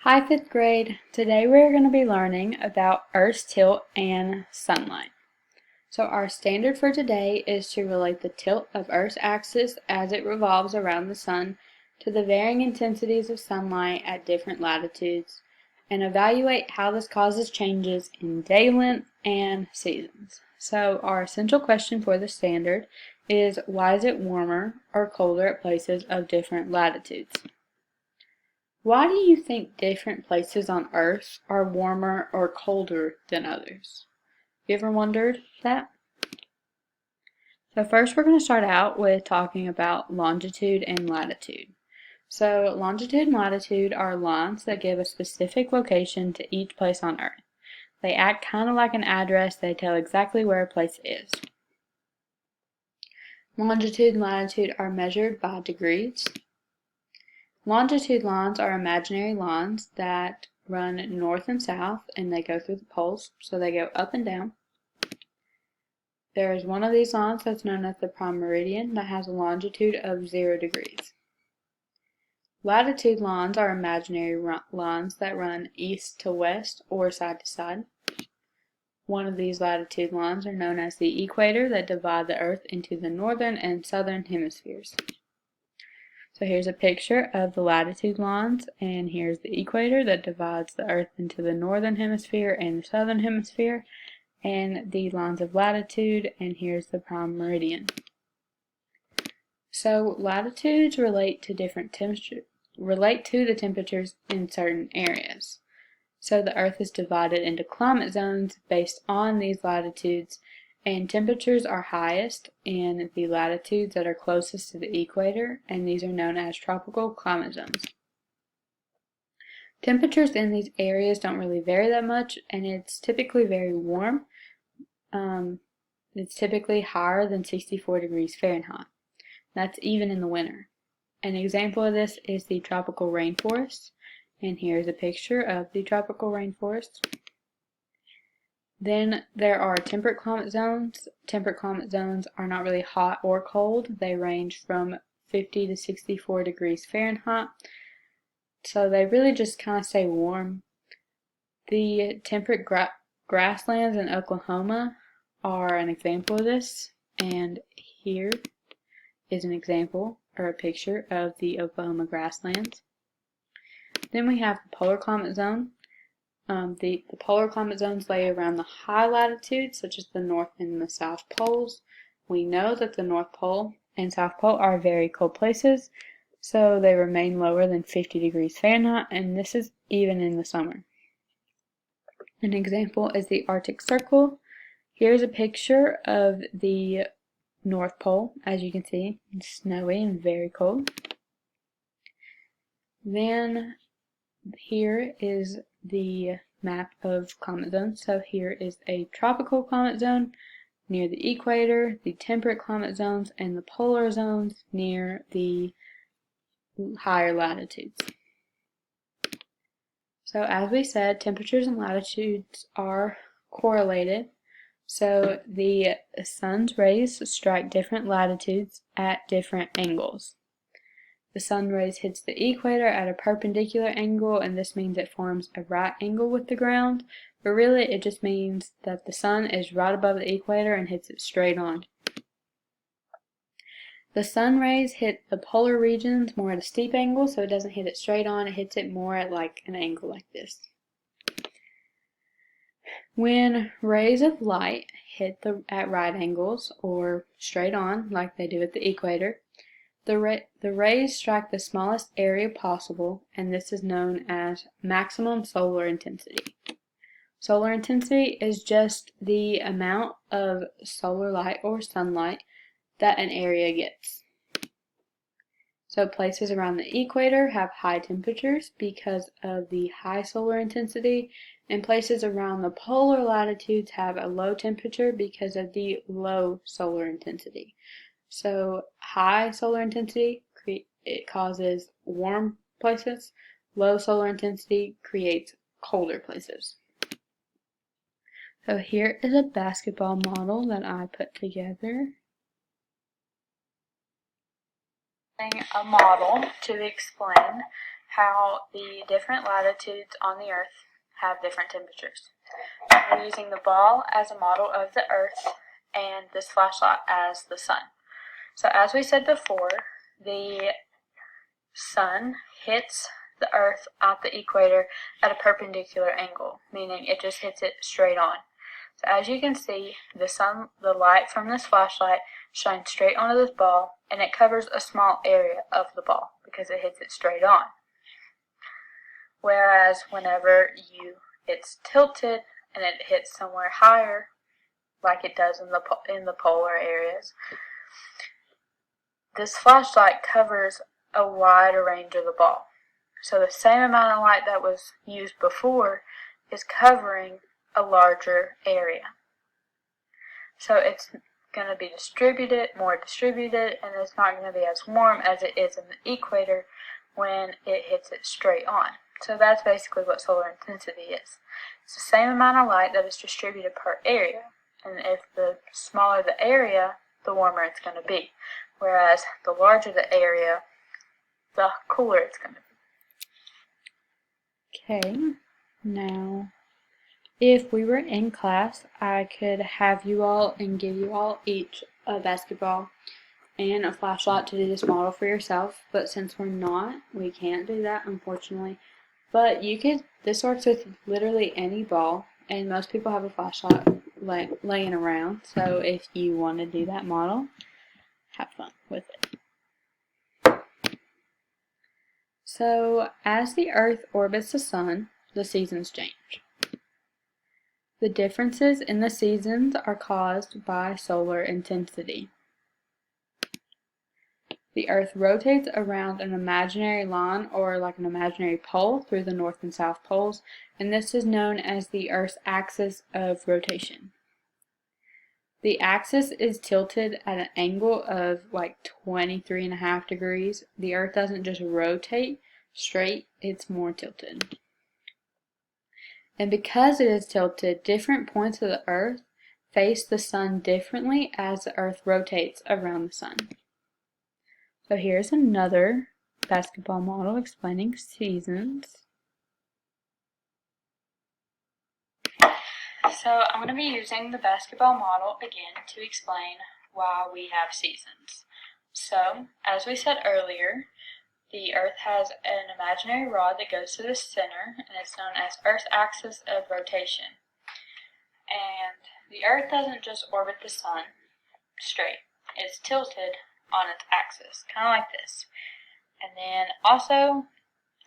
Hi, fifth grade. Today we're going to be learning about Earth's tilt and sunlight. So our standard for today is to relate the tilt of Earth's axis as it revolves around the sun to the varying intensities of sunlight at different latitudes and evaluate how this causes changes in day length and seasons. So our essential question for the standard is, why is it warmer or colder at places of different latitudes? Why do you think different places on Earth are warmer or colder than others? You ever wondered that? So first we're going to start out with talking about longitude and latitude. So longitude and latitude are lines that give a specific location to each place on Earth. They act kind of like an address. They tell exactly where a place is. Longitude and latitude are measured by degrees. Longitude lines are imaginary lines that run north and south, and they go through the poles, so they go up and down. There is one of these lines that's known as the prime meridian that has a longitude of 0 degrees. Latitude lines are imaginary lines that run east to west or side to side. One of these latitude lines are known as the equator that divide the Earth into the northern and southern hemispheres. So here's a picture of the latitude lines, and here's the equator that divides the Earth into the northern hemisphere and the southern hemisphere, and the lines of latitude, and here's the prime meridian. So latitudes relate to the temperatures in certain areas. So the Earth is divided into climate zones based on these latitudes, and temperatures are highest in the latitudes that are closest to the equator, and these are known as tropical climate zones. Temperatures in these areas don't really vary that much, and it's typically very warm. It's typically higher than 64 degrees Fahrenheit. That's even in the winter. An example of this is the tropical rainforest, and here's a picture of the tropical rainforest. Then there are temperate climate zones. Temperate climate zones are not really hot or cold. They range from 50 to 64 degrees Fahrenheit. So they really just kind of stay warm. The temperate grasslands in Oklahoma are an example of this. And here is an example or a picture of the Oklahoma grasslands. Then we have the polar climate zone. The polar climate zones lay around the high latitudes, such as the North and the South Poles. We know that the North Pole and South Pole are very cold places, so they remain lower than 50 degrees Fahrenheit, and this is even in the summer. An example is the Arctic Circle. Here's a picture of the North Pole. As you can see, it's snowy and very cold. Then here is the map of climate zones. So here is a tropical climate zone near the equator, the temperate climate zones, and the polar zones near the higher latitudes. So as we said, temperatures and latitudes are correlated. So the sun's rays strike different latitudes at different angles. The sun rays hits the equator at a perpendicular angle, and this means it forms a right angle with the ground, but really it just means that the sun is right above the equator and hits it straight on. The sun rays hit the polar regions more at a steep angle, so it doesn't hit it straight on, it hits it more at like an angle like this. When rays of light hit at right angles or straight on like they do at the equator, the rays strike the smallest area possible, and this is known as maximum solar intensity. Solar intensity is just the amount of solar light or sunlight that an area gets. So places around the equator have high temperatures because of the high solar intensity, and places around the polar latitudes have a low temperature because of the low solar intensity. So high solar intensity, it causes warm places. Low solar intensity creates colder places. So here is a basketball model that I put together. A model to explain how the different latitudes on the Earth have different temperatures. We're using the ball as a model of the Earth and this flashlight as the sun. So as we said before, the sun hits the Earth at the equator at a perpendicular angle, meaning it just hits it straight on. So as you can see, the light from this flashlight shines straight onto this ball, and it covers a small area of the ball because it hits it straight on. Whereas whenever it's tilted and it hits somewhere higher, like it does in the polar areas, this flashlight covers a wider range of the ball. So the same amount of light that was used before is covering a larger area. So it's going to be more distributed, and it's not going to be as warm as it is in the equator when it hits it straight on. So that's basically what solar intensity is. It's the same amount of light that is distributed per area, and if the smaller the area, the warmer it's going to be. Whereas the larger the area, the cooler it's going to be. Okay, now if we were in class, I could have you all and give you all each a basketball and a flashlight to do this model for yourself, but since we're not, we can't do that, unfortunately. But this works with literally any ball, and most people have a flashlight laying around, so if you want to do that model, have fun with it. So, as the Earth orbits the Sun, the seasons change. The differences in the seasons are caused by solar intensity. The Earth rotates around an imaginary line, or like an imaginary pole, through the North and South poles, and this is known as the Earth's axis of rotation. The axis is tilted at an angle of like 23.5 degrees. The Earth doesn't just rotate straight, it's more tilted. And because it is tilted, different points of the Earth face the Sun differently as the Earth rotates around the Sun. So here's another basketball model explaining seasons. So I'm going to be using the basketball model again to explain why we have seasons. So, as we said earlier, the Earth has an imaginary rod that goes to the center, and it's known as Earth's axis of rotation. And the Earth doesn't just orbit the Sun straight, it's tilted on its axis, kind of like this. And then also,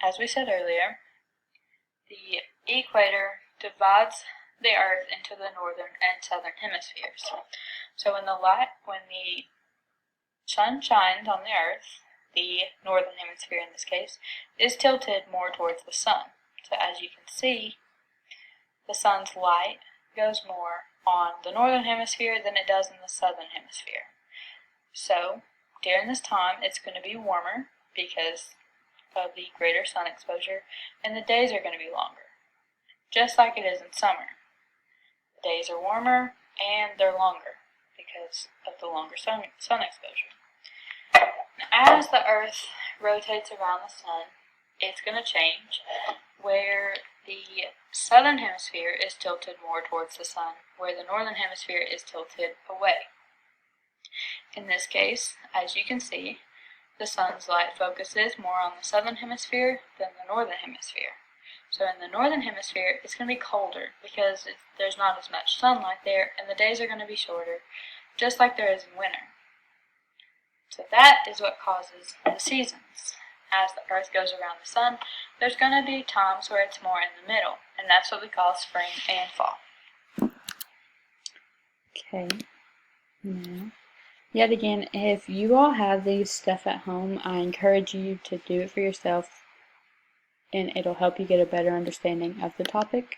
as we said earlier, the equator divides the Earth into the northern and southern hemispheres. So when the sun shines on the Earth, the northern hemisphere in this case, is tilted more towards the Sun. So as you can see, the Sun's light goes more on the northern hemisphere than it does in the southern hemisphere. So during this time, it's going to be warmer because of the greater sun exposure, and the days are going to be longer, just like it is in summer. The days are warmer and they're longer because of the longer sun exposure. Now, as the Earth rotates around the Sun, it's going to change, where the southern hemisphere is tilted more towards the Sun, where the northern hemisphere is tilted away. In this case, as you can see, the Sun's light focuses more on the southern hemisphere than the northern hemisphere. So in the northern hemisphere, it's going to be colder because there's not as much sunlight there, and the days are going to be shorter, just like there is in winter. So that is what causes the seasons. As the Earth goes around the Sun, there's going to be times where it's more in the middle, and that's what we call spring and fall. Okay. Now, yet again, if you all have these stuff at home, I encourage you to do it for yourself, and it'll help you get a better understanding of the topic.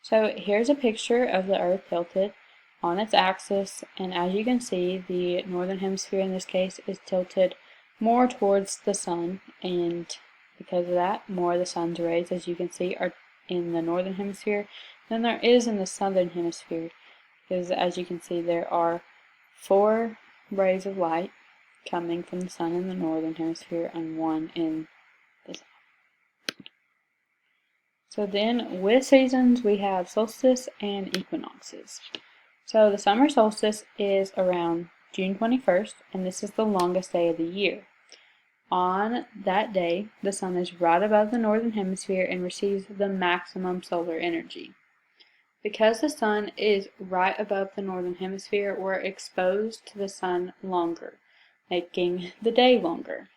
So here's a picture of the Earth tilted on its axis, and as you can see, the northern hemisphere in this case is tilted more towards the Sun, and because of that, more of the Sun's rays, as you can see, are in the northern hemisphere than there is in the southern hemisphere, because as you can see, there are 4 rays of light coming from the sun in the northern hemisphere and 1 in the south. So then with seasons we have solstice and equinoxes. So the summer solstice is around June 21st, and this is the longest day of the year. On that day, the sun is right above the northern hemisphere and receives the maximum solar energy. Because the sun is right above the northern hemisphere, we're exposed to the sun longer, making the day longer.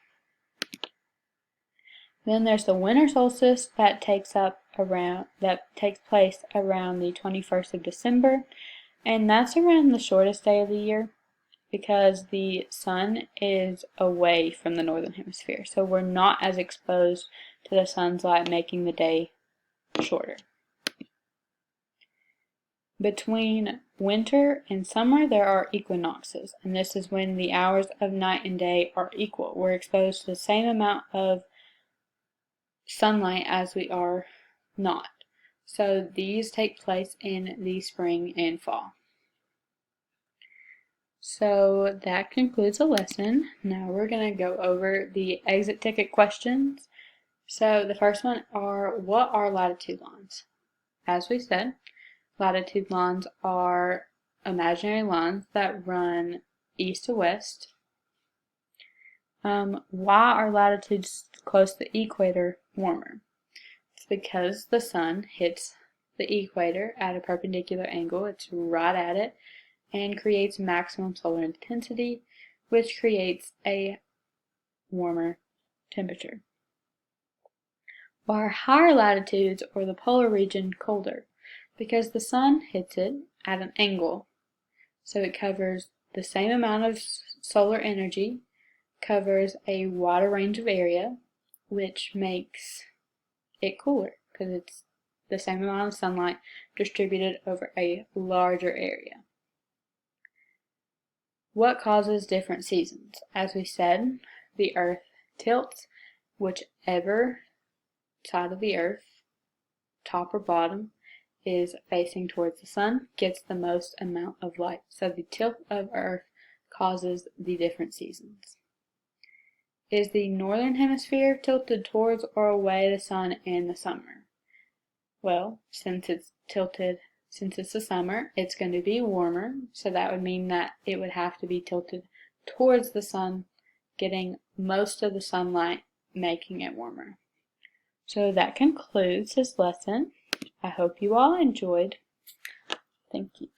Then there's the winter solstice that takes place around the 21st of December, and that's around the shortest day of the year because the sun is away from the northern hemisphere, so we're not as exposed to the sun's light, making the day shorter. Between winter and summer there are equinoxes, and this is when the hours of night and day are equal. We're exposed to the same amount of sunlight as we are not. So these take place in the spring and fall. So that concludes the lesson. Now we're going to go over the exit ticket questions. So the first one are, what are latitude lines? As we said, latitude lines are imaginary lines that run east to west. Why are latitudes close to the equator warmer? It's because the sun hits the equator at a perpendicular angle. It's right at it and creates maximum solar intensity, which creates a warmer temperature. Why are higher latitudes or the polar region colder? Because the sun hits it at an angle, so it covers the same amount of solar energy, covers a wider range of area, which makes it cooler because it's the same amount of sunlight distributed over a larger area. What causes different seasons? As we said, the earth tilts. Whichever side of the earth, top or bottom, is facing towards the sun gets the most amount of light. So the tilt of earth causes the different seasons. Is the northern hemisphere tilted towards or away the sun in the summer? Well, since it's the summer, it's going to be warmer, so that would mean that it would have to be tilted towards the sun, getting most of the sunlight, making it warmer. So that concludes this lesson. I hope you all enjoyed. Thank you.